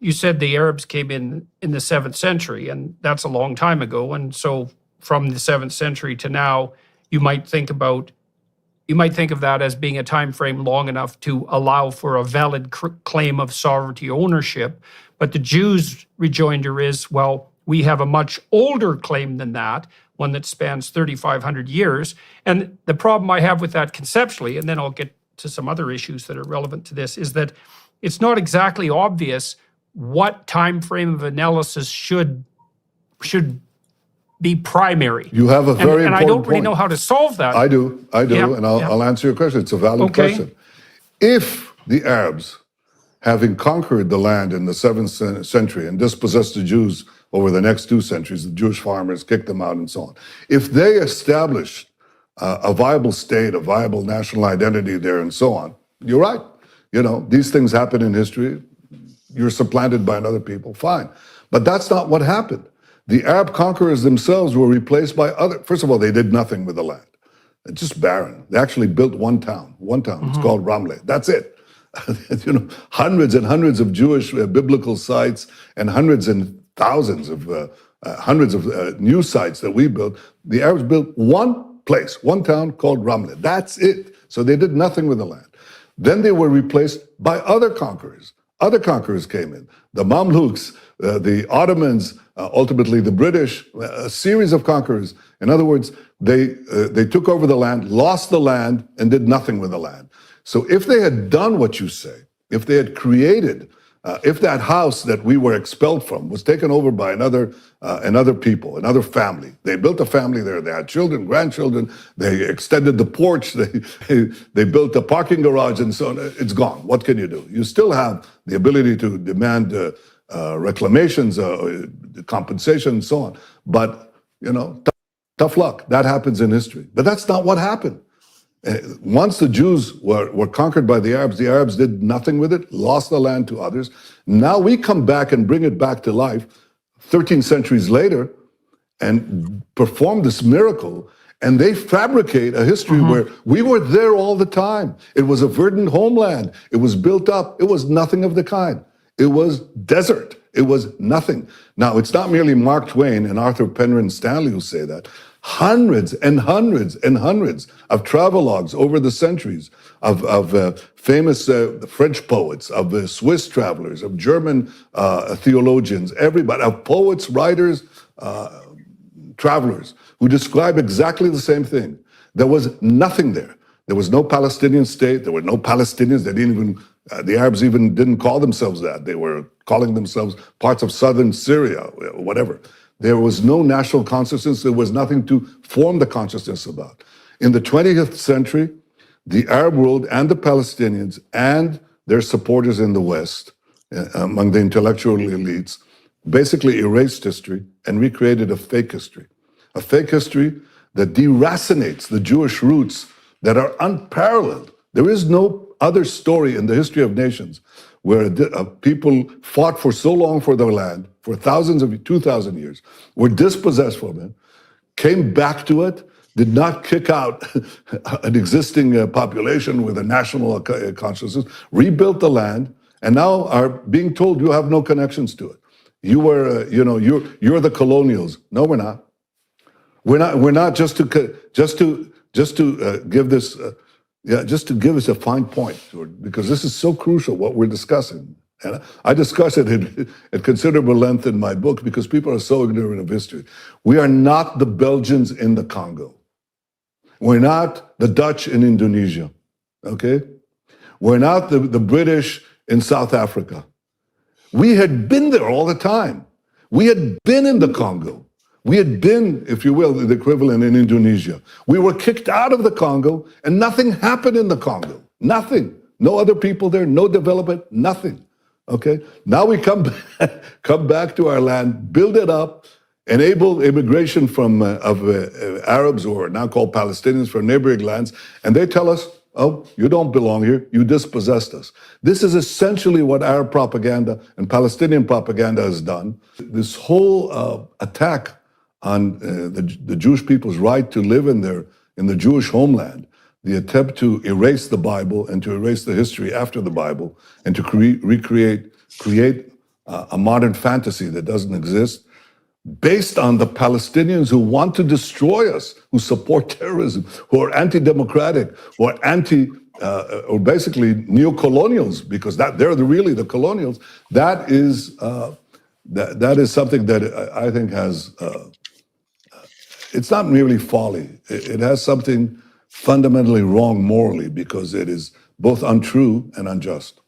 you said the Arabs came in the 7th century, and that's a long time ago. And so from the 7th century to now, you might think of that as being a time frame long enough to allow for a valid claim of sovereignty ownership. But the Jews' rejoinder is, well, we have a much older claim than that, one that spans 3,500 years. And the problem I have with that conceptually, and then I'll get to some other issues that are relevant to this, is that it's not exactly obvious what time frame of analysis should be primary. You have a very important and I don't really point. know how to solve that. I do, and I'll answer your question. It's a valid question. If the Arabs, having conquered the land in the 7th century and dispossessed the Jews over the next 2 centuries, the Jewish farmers kicked them out and so on, if they established a viable state, a viable national identity there and so on, you're right. These things happen in history. You're supplanted by another people, fine. But that's not what happened. The Arab conquerors themselves were replaced by other. First of all, they did nothing with the land. It's just barren. They actually built one town. Mm-hmm. It's called Ramleh. That's it. Hundreds and hundreds of Jewish biblical sites and hundreds and thousands of new sites that we built. The Arabs built one place, one town called Ramleh. That's it. So they did nothing with the land. Then they were replaced by other conquerors. Other conquerors came in. The Mamluks, the Ottomans, ultimately the British, a series of conquerors. In other words, they took over the land, lost the land, and did nothing with the land. So if they had done what you say, if they had created, if that house that we were expelled from was taken over by another people, another family, they built a family there, they had children, grandchildren, they extended the porch, they built a parking garage and so on, it's gone. What can you do? You still have the ability to demand reclamations, compensation and so on. But, tough luck. That happens in history. But that's not what happened. Once the Jews were conquered by the Arabs did nothing with it, lost the land to others. Now we come back and bring it back to life 13 centuries later and perform this miracle, and they fabricate a history where we were there all the time. It was a verdant homeland. It was built up. It was nothing of the kind. It was desert. It was nothing. Now, it's not merely Mark Twain and Arthur Penryn Stanley who say that. Hundreds and hundreds and hundreds of travelogues over the centuries of famous French poets, of Swiss travelers, of German theologians, everybody, of poets, writers, travelers, who describe exactly the same thing. There was nothing there. There was no Palestinian state. There were no Palestinians. They didn't even, the Arabs even didn't call themselves that. They were calling themselves parts of southern Syria, whatever. There was no national consciousness. There was nothing to form the consciousness about. In the 20th century, the Arab world and the Palestinians and their supporters in the West, among the intellectual elites, basically erased history and recreated a fake history that deracinates the Jewish roots that are unparalleled. There is no other story in the history of nations where people fought for so long for their land, for 2,000 years, were dispossessed from it, came back to it, did not kick out an existing population with a national consciousness, rebuilt the land, and now are being told you have no connections to it. You were, you're the colonials. No, we're not. We're not just to give this. Just to give us a fine point, because this is so crucial, what we're discussing. And I discuss it at considerable length in my book because people are so ignorant of history. We are not the Belgians in the Congo. We're not the Dutch in Indonesia, okay? We're not the British in South Africa. We had been there all the time. We had been in the Congo. We had been, if you will, the equivalent in Indonesia. We were kicked out of the Congo, and nothing happened in the Congo. Nothing. No other people there, no development, nothing. Okay? Now we come back to our land, build it up, enable immigration of Arabs, who are now called Palestinians, from neighboring lands, and they tell us, oh, you don't belong here, you dispossessed us. This is essentially what Arab propaganda and Palestinian propaganda has done. This whole attack on the Jewish people's right to live in the Jewish homeland, the attempt to erase the Bible and to erase the history after the Bible and to create a modern fantasy that doesn't exist, based on the Palestinians who want to destroy us, who support terrorism, who are anti-democratic, who are or basically neo-colonials, because they're really the colonials. That is something that I think has. It's not merely folly. It has something fundamentally wrong morally because it is both untrue and unjust.